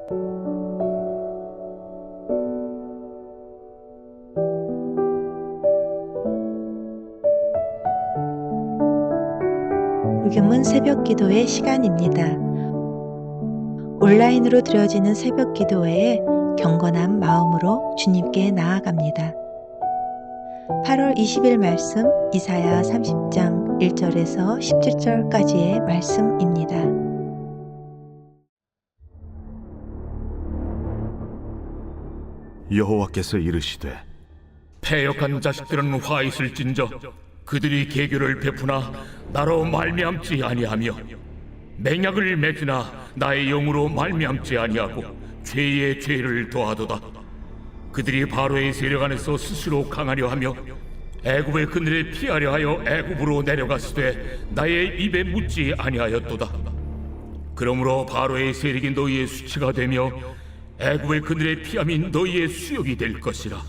지금은 새벽 기도의 시간입니다. 온라인으로 드려지는 새벽 기도회에 경건한 마음으로 주님께 나아갑니다. 8월 20일 말씀 이사야 30장 1절에서 17절까지의 말씀입니다. 여호와께서 이르시되 패역한 자식들은 화 있을진저 그들이 계교를 베푸나 나로 말미암지 아니하며 맹약을 맺으나 나의 영으로 말미암지 아니하고 죄의 죄를 더하도다. 그들이 바로의 세력 안에서 스스로 강하려 하며 애굽의 그늘에 피하려 하여 애굽으로 내려갔으되 나의 입에 묻지 아니하였도다. 그러므로 바로의 세력이 너희의 수치가 되며 애굽의 그늘에 피함이 너희의 수욕이 될 것이라.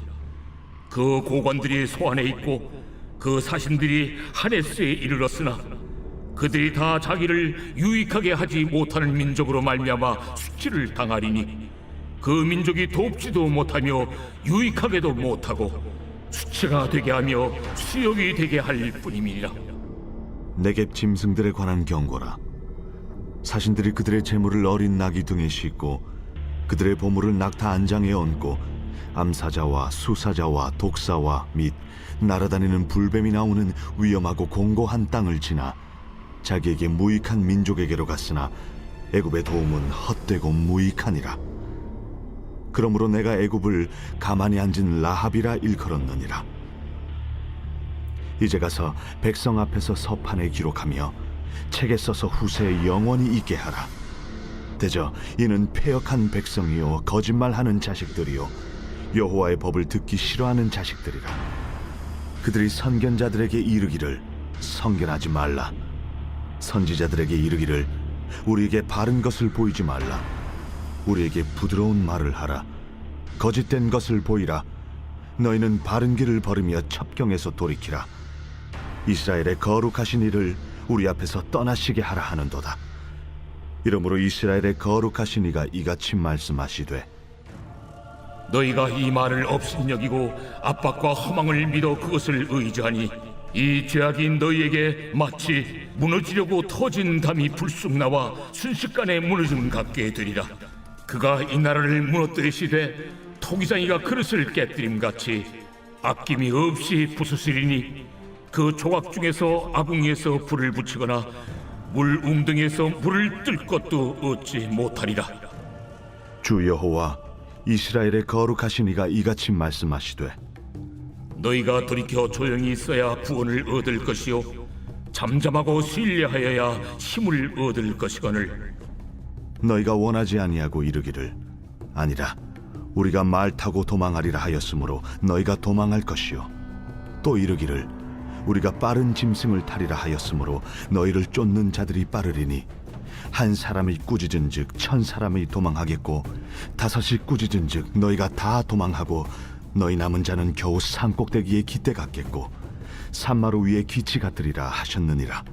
그 고관들이 소안에 있고 그 사신들이 하네스에 이르렀으나 그들이 다 자기를 유익하게 하지 못하는 민족으로 말미암아 수치를 당하리니 그 민족이 돕지도 못하며 유익하게도 못하고 수치가 되게 하며 수욕이 되게 할 뿐임이니라. 내겝 짐승들에 관한 경고라. 사신들이 그들의 재물을 어린 나귀 등에 싣고 그들의 보물을 낙타 안장에 얹고 암사자와 수사자와 독사와 및 날아다니는 불뱀이 나오는 위험하고 공고한 땅을 지나 자기에게 무익한 민족에게로 갔으나 애굽의 도움은 헛되고 무익하니라. 그러므로 내가 애굽을 가만히 앉은 라합이라 일컬었느니라. 이제 가서 백성 앞에서 서판에 기록하며 책에 써서 후세에 영원히 있게 하라. 대저 이는 패역한 백성이요 거짓말하는 자식들이요 여호와의 법을 듣기 싫어하는 자식들이라. 그들이 선견자들에게 이르기를 선견하지 말라. 선지자들에게 이르기를 우리에게 바른 것을 보이지 말라. 우리에게 부드러운 말을 하라. 거짓된 것을 보이라. 너희는 바른 길을 걸으며 첩경에서 돌이키라. 이스라엘의 거룩하신 이를 우리 앞에서 떠나시게 하라 하는도다. 이러므로 이스라엘의 거룩하신 이가 이같이 말씀하시되 너희가 이 말을 업신여기고 압박과 허망을 믿어 그것을 의지하니 이 죄악이 너희에게 마치 무너지려고 터진 담이 불쑥 나와 순식간에 무너짐 같게 되리라. 그가 이 나라를 무너뜨리시되 토기장이가 그릇을 깨뜨림같이 아낌이 없이 부수시리니 그 조각 중에서 아궁이에서 불을 붙이거나 물 웅덩이에서 물을 뜰 것도 얻지 못하리라. 주 여호와 이스라엘의 거룩하신 이가 이같이 말씀하시되 너희가 돌이켜 조용히 있어야 구원을 얻을 것이요 잠잠하고 신뢰하여야 힘을 얻을 것이거늘 너희가 원하지 아니하고 이르기를 아니라 우리가 말 타고 도망하리라 하였으므로 너희가 도망할 것이요 또 이르기를 우리가 빠른 짐승을 타리라 하였으므로 너희를 쫓는 자들이 빠르리니 한 사람이 꾸짖은즉 1000사람이 도망하겠고 5이 꾸짖은즉 너희가 다 도망하고 너희 남은 자는 겨우 산꼭대기에 깃대 같겠고 산마루 위에 기치 같으리라 하셨느니라.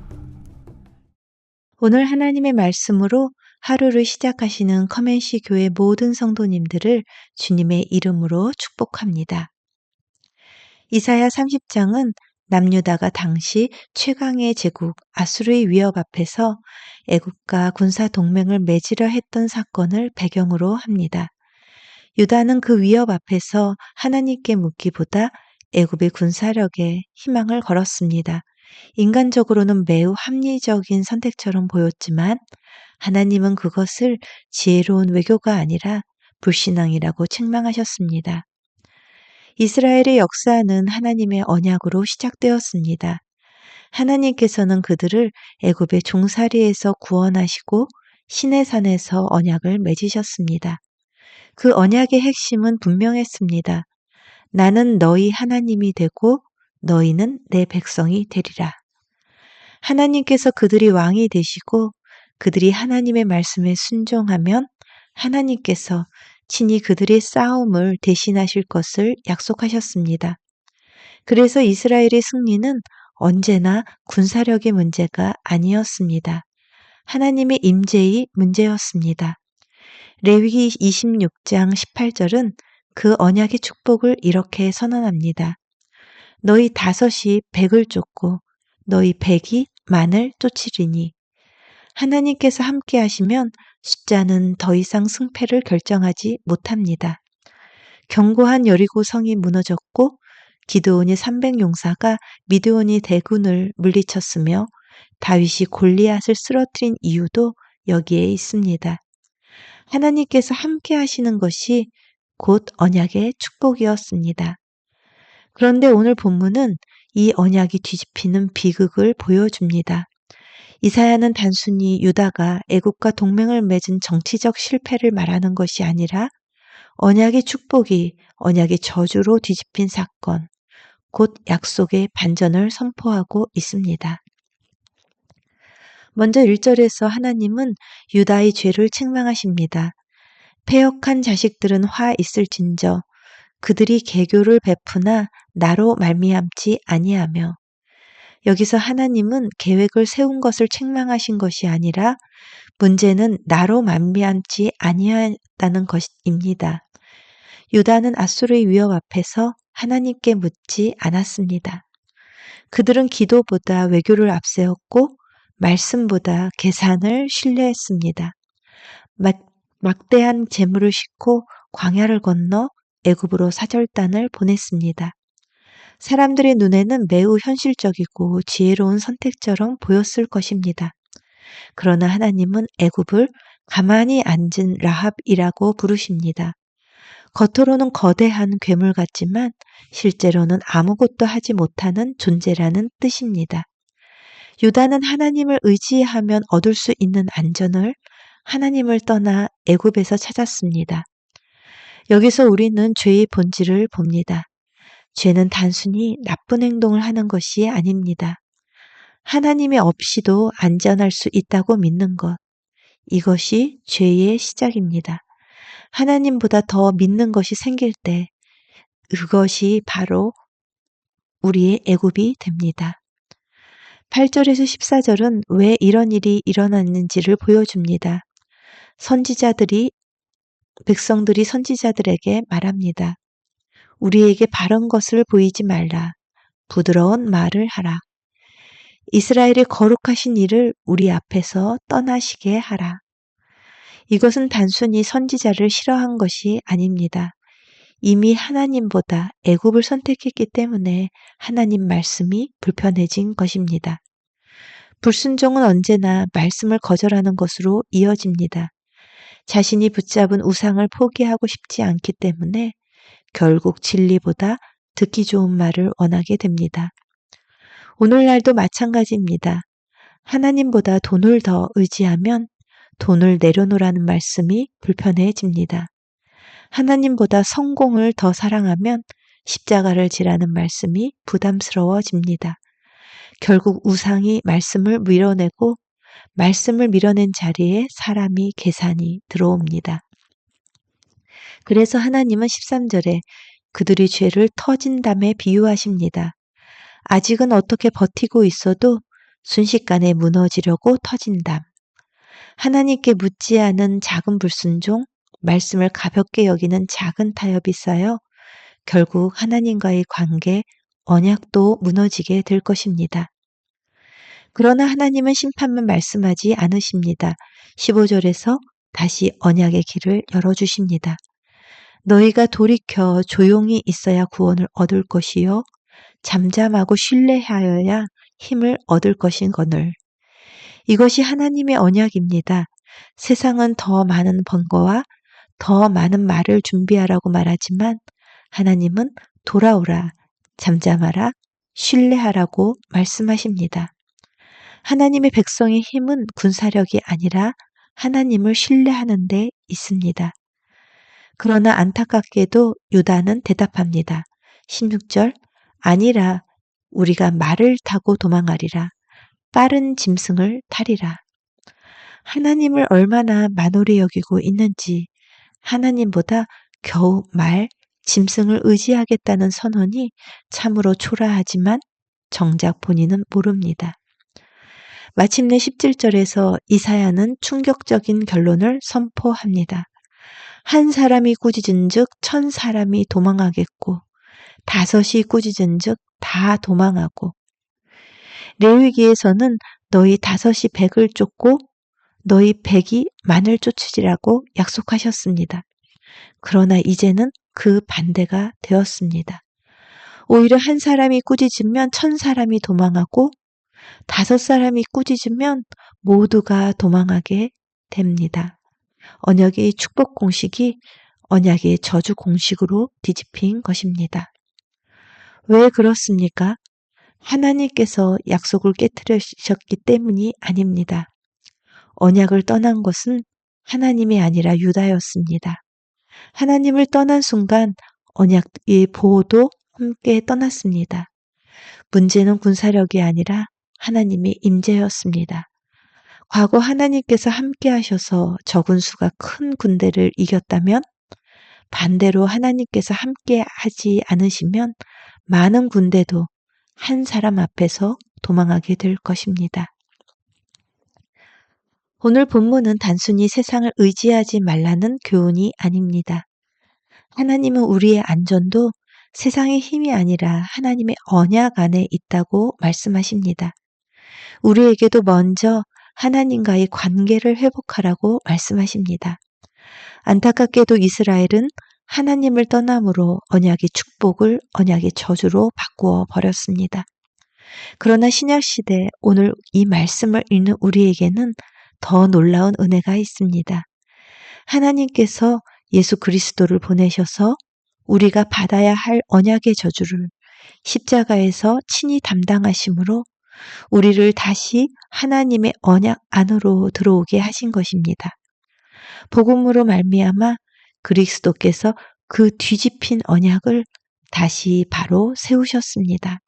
오늘 하나님의 말씀으로 하루를 시작하시는 커맨시 교회 모든 성도님들을 주님의 이름으로 축복합니다. 이사야 30장은 남유다가 당시 최강의 제국 아수르의 위협 앞에서 애국과 군사 동맹을 맺으려 했던 사건을 배경으로 합니다. 유다는 그 위협 앞에서 하나님께 묻기보다 애굽의 군사력에 희망을 걸었습니다. 인간적으로는 매우 합리적인 선택처럼 보였지만 하나님은 그것을 지혜로운 외교가 아니라 불신앙이라고 책망하셨습니다. 이스라엘의 역사는 하나님의 언약으로 시작되었습니다. 하나님께서는 그들을 애굽의 종살이에서 구원하시고 시내산에서 언약을 맺으셨습니다. 그 언약의 핵심은 분명했습니다. 나는 너희 하나님이 되고 너희는 내 백성이 되리라. 하나님께서 그들이 왕이 되시고 그들이 하나님의 말씀에 순종하면 하나님께서 친히 그들의 싸움을 대신하실 것을 약속하셨습니다. 그래서 이스라엘의 승리는 언제나 군사력의 문제가 아니었습니다. 하나님의 임재의 문제였습니다. 레위기 26장 18절은 그 언약의 축복을 이렇게 선언합니다. 너희 5이 100을 쫓고 너희 100이 만을 쫓으리니 하나님께서 함께 하시면 숫자는 더 이상 승패를 결정하지 못합니다. 견고한 여리고 성이 무너졌고 기드온이 300용사가 미드온이 대군을 물리쳤으며 다윗이 골리앗을 쓰러뜨린 이유도 여기에 있습니다. 하나님께서 함께 하시는 것이 곧 언약의 축복이었습니다. 그런데 오늘 본문은 이 언약이 뒤집히는 비극을 보여줍니다. 이사야는 단순히 유다가 애국과 동맹을 맺은 정치적 실패를 말하는 것이 아니라 언약의 축복이 언약의 저주로 뒤집힌 사건, 곧 약속의 반전을 선포하고 있습니다. 먼저 1절에서 하나님은 유다의 죄를 책망하십니다. 패역한 자식들은 화 있을진저 그들이 계교를 베푸나 나로 말미암지 아니하며, 여기서 하나님은 계획을 세운 것을 책망하신 것이 아니라 문제는 나로 말미암지 아니하다는 것입니다. 유다는 아수르의 위협 앞에서 하나님께 묻지 않았습니다. 그들은 기도보다 외교를 앞세웠고 말씀보다 계산을 신뢰했습니다. 막대한 재물을 싣고 광야를 건너 애굽으로 사절단을 보냈습니다. 사람들의 눈에는 매우 현실적이고 지혜로운 선택처럼 보였을 것입니다. 그러나 하나님은 애굽을 가만히 앉은 라합이라고 부르십니다. 겉으로는 거대한 괴물 같지만 실제로는 아무것도 하지 못하는 존재라는 뜻입니다. 유다는 하나님을 의지하면 얻을 수 있는 안전을 하나님을 떠나 애굽에서 찾았습니다. 여기서 우리는 죄의 본질을 봅니다. 죄는 단순히 나쁜 행동을 하는 것이 아닙니다. 하나님이 없이도 안전할 수 있다고 믿는 것, 이것이 죄의 시작입니다. 하나님보다 더 믿는 것이 생길 때 그것이 바로 우리의 애굽이 됩니다. 8절에서 14절은 왜 이런 일이 일어났는지를 보여줍니다. 백성들이 선지자들에게 말합니다. 우리에게 바른 것을 보이지 말라. 부드러운 말을 하라. 이스라엘의 거룩하신 이를 우리 앞에서 떠나시게 하라. 이것은 단순히 선지자를 싫어한 것이 아닙니다. 이미 하나님보다 애굽을 선택했기 때문에 하나님 말씀이 불편해진 것입니다. 불순종은 언제나 말씀을 거절하는 것으로 이어집니다. 자신이 붙잡은 우상을 포기하고 싶지 않기 때문에 결국 진리보다 듣기 좋은 말을 원하게 됩니다. 오늘날도 마찬가지입니다. 하나님보다 돈을 더 의지하면 돈을 내려놓으라는 말씀이 불편해집니다. 하나님보다 성공을 더 사랑하면 십자가를 지라는 말씀이 부담스러워집니다. 결국 우상이 말씀을 밀어내고 말씀을 밀어낸 자리에 사람이 계산이 들어옵니다. 그래서 하나님은 13절에 그들의 죄를 터진 담에 비유하십니다. 아직은 어떻게 버티고 있어도 순식간에 무너지려고 터진 담. 하나님께 묻지 않은 작은 불순종, 말씀을 가볍게 여기는 작은 타협이 쌓여 결국 하나님과의 관계, 언약도 무너지게 될 것입니다. 그러나 하나님은 심판만 말씀하지 않으십니다. 15절에서 다시 언약의 길을 열어주십니다. 너희가 돌이켜 조용히 있어야 구원을 얻을 것이요 잠잠하고 신뢰하여야 힘을 얻을 것인거늘. 이것이 하나님의 언약입니다. 세상은 더 많은 번거와 더 많은 말을 준비하라고 말하지만 하나님은 돌아오라, 잠잠하라, 신뢰하라고 말씀하십니다. 하나님의 백성의 힘은 군사력이 아니라 하나님을 신뢰하는 데 있습니다. 그러나 안타깝게도 유다는 대답합니다. 16절, 아니라 우리가 말을 타고 도망하리라. 빠른 짐승을 타리라. 하나님을 얼마나 만홀히 여기고 있는지, 하나님보다 겨우 말, 짐승을 의지하겠다는 선언이 참으로 초라하지만 정작 본인은 모릅니다. 마침내 17절에서 이사야는 충격적인 결론을 선포합니다. 한 사람이 꾸짖은즉 1000사람이 도망하겠고 5이 꾸짖은즉 다 도망하고 레위기에서는 너희 5이 100을 쫓고 너희 100이 만을 쫓으리라고 약속하셨습니다. 그러나 이제는 그 반대가 되었습니다. 오히려 한 사람이 꾸짖으면 1000사람이 도망하고 5사람이 꾸짖으면 모두가 도망하게 됩니다. 언약의 축복 공식이 언약의 저주 공식으로 뒤집힌 것입니다. 왜 그렇습니까? 하나님께서 약속을 깨뜨리셨기 때문이 아닙니다. 언약을 떠난 것은 하나님이 아니라 유다였습니다. 하나님을 떠난 순간 언약의 보호도 함께 떠났습니다. 문제는 군사력이 아니라 하나님의 임재였습니다. 과거 하나님께서 함께 하셔서 적은 수가 큰 군대를 이겼다면 반대로 하나님께서 함께 하지 않으시면 많은 군대도 한 사람 앞에서 도망하게 될 것입니다. 오늘 본문은 단순히 세상을 의지하지 말라는 교훈이 아닙니다. 하나님은 우리의 안전도 세상의 힘이 아니라 하나님의 언약 안에 있다고 말씀하십니다. 우리에게도 먼저 하나님과의 관계를 회복하라고 말씀하십니다. 안타깝게도 이스라엘은 하나님을 떠남으로 언약의 축복을 언약의 저주로 바꾸어 버렸습니다. 그러나 신약시대 오늘 이 말씀을 읽는 우리에게는 더 놀라운 은혜가 있습니다. 하나님께서 예수 그리스도를 보내셔서 우리가 받아야 할 언약의 저주를 십자가에서 친히 담당하심으로 우리를 다시 하나님의 언약 안으로 들어오게 하신 것입니다. 복음으로 말미암아 그리스도께서 그 뒤집힌 언약을 다시 바로 세우셨습니다.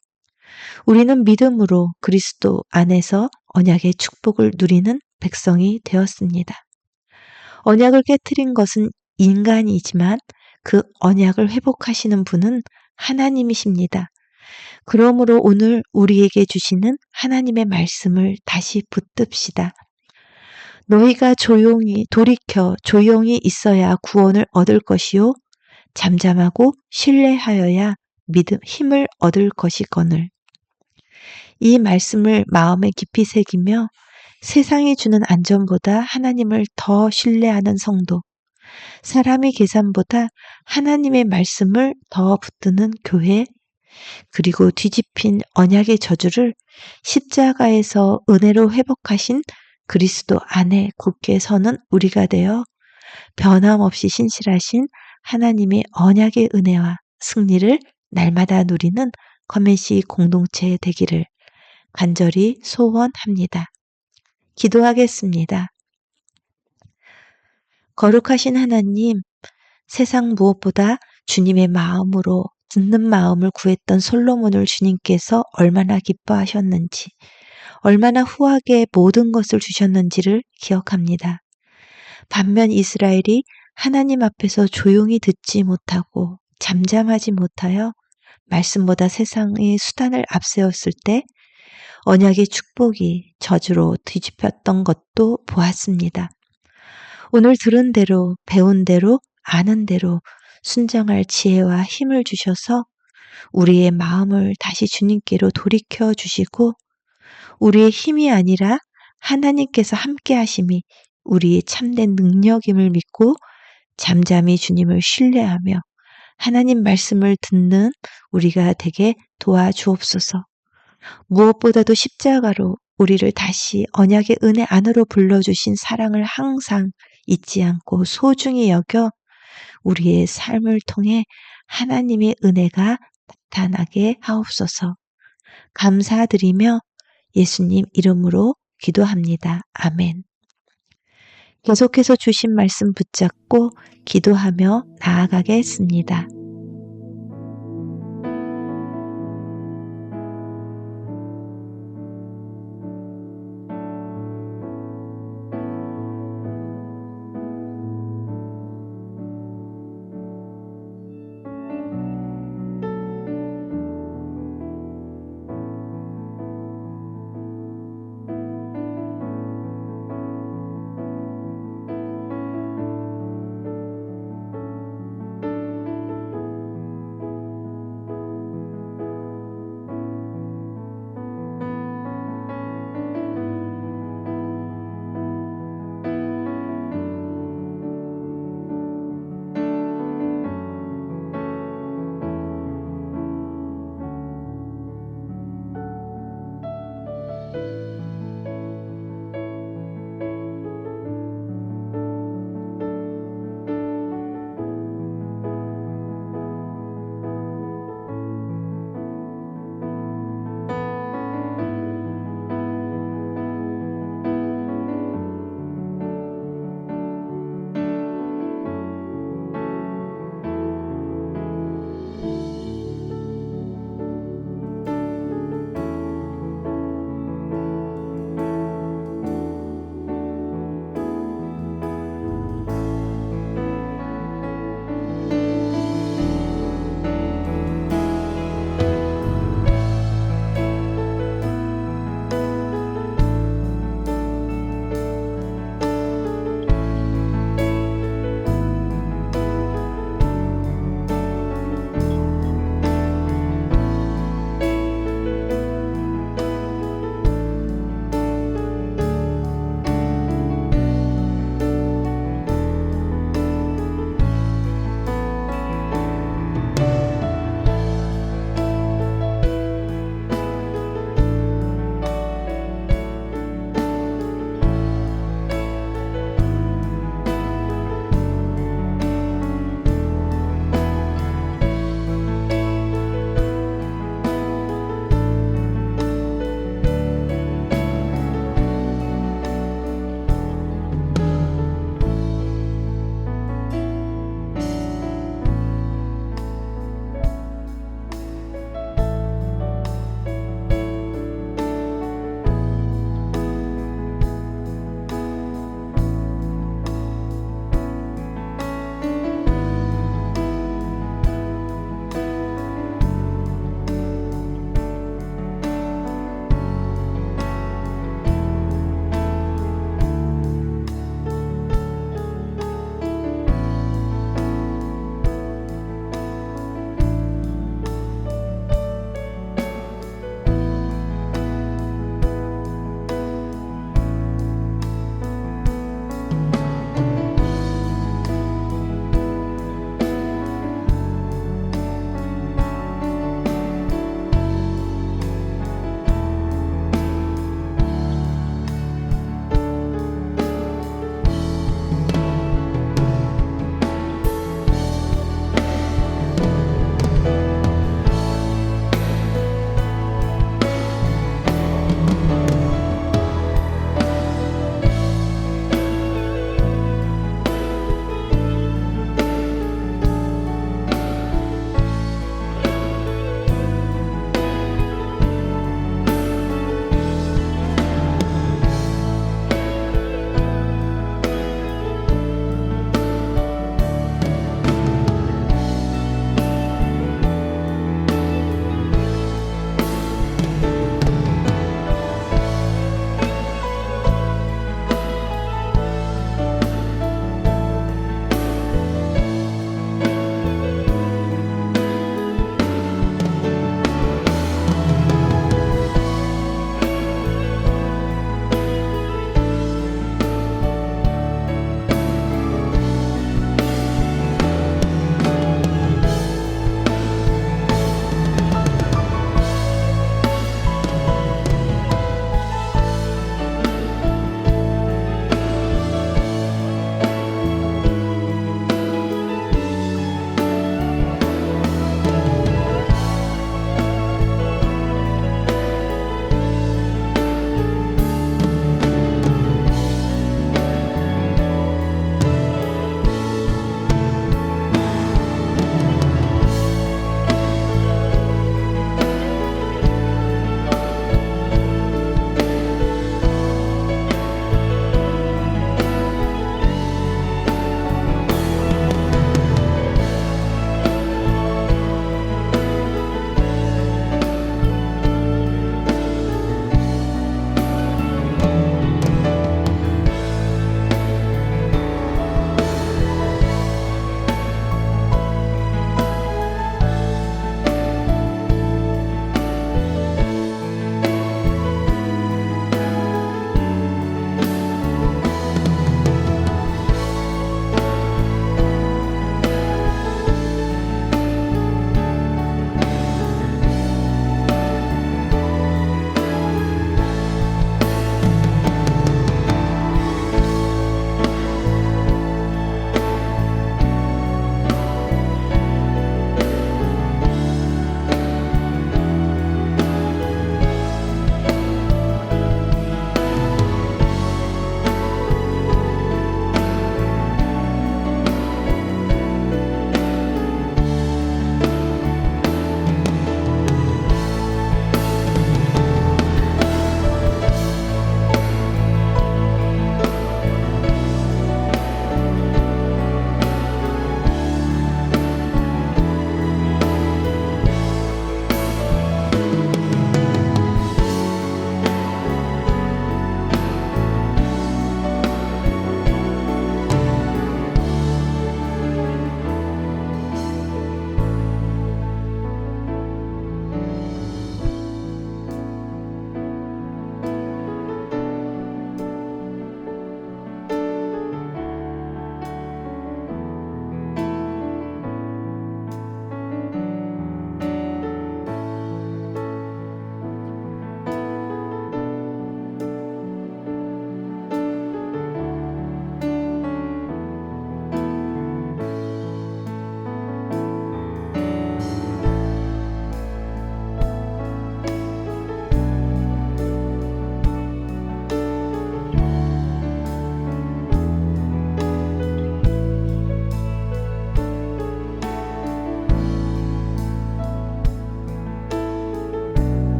우리는 믿음으로 그리스도 안에서 언약의 축복을 누리는 백성이 되었습니다. 언약을 깨트린 것은 인간이지만 그 언약을 회복하시는 분은 하나님이십니다. 그러므로 오늘 우리에게 주시는 하나님의 말씀을 다시 붙듭시다. 너희가 조용히 돌이켜 조용히 있어야 구원을 얻을 것이요 잠잠하고 신뢰하여야 믿음 힘을 얻을 것이거늘. 이 말씀을 마음에 깊이 새기며 세상이 주는 안전보다 하나님을 더 신뢰하는 성도, 사람의 계산보다 하나님의 말씀을 더 붙드는 교회, 그리고 뒤집힌 언약의 저주를 십자가에서 은혜로 회복하신 그리스도 안에 굳게 서는 우리가 되어 변함없이 신실하신 하나님의 언약의 은혜와 승리를 날마다 누리는 커맨시 공동체 되기를 간절히 소원합니다. 기도하겠습니다. 거룩하신 하나님, 세상 무엇보다 주님의 마음으로 듣는 마음을 구했던 솔로몬을 주님께서 얼마나 기뻐하셨는지, 얼마나 후하게 모든 것을 주셨는지를 기억합니다. 반면 이스라엘이 하나님 앞에서 조용히 듣지 못하고 잠잠하지 못하여 말씀보다 세상의 수단을 앞세웠을 때 언약의 축복이 저주로 뒤집혔던 것도 보았습니다. 오늘 들은 대로, 배운 대로, 아는 대로 순정할 지혜와 힘을 주셔서 우리의 마음을 다시 주님께로 돌이켜 주시고 우리의 힘이 아니라 하나님께서 함께 하심이 우리의 참된 능력임을 믿고 잠잠히 주님을 신뢰하며 하나님 말씀을 듣는 우리가 되게 도와주옵소서. 무엇보다도 십자가로 우리를 다시 언약의 은혜 안으로 불러주신 사랑을 항상 잊지 않고 소중히 여겨 우리의 삶을 통해 하나님의 은혜가 나타나게 하옵소서. 감사드리며 예수님 이름으로 기도합니다. 아멘. 계속해서 주신 말씀 붙잡고 기도하며 나아가겠습니다.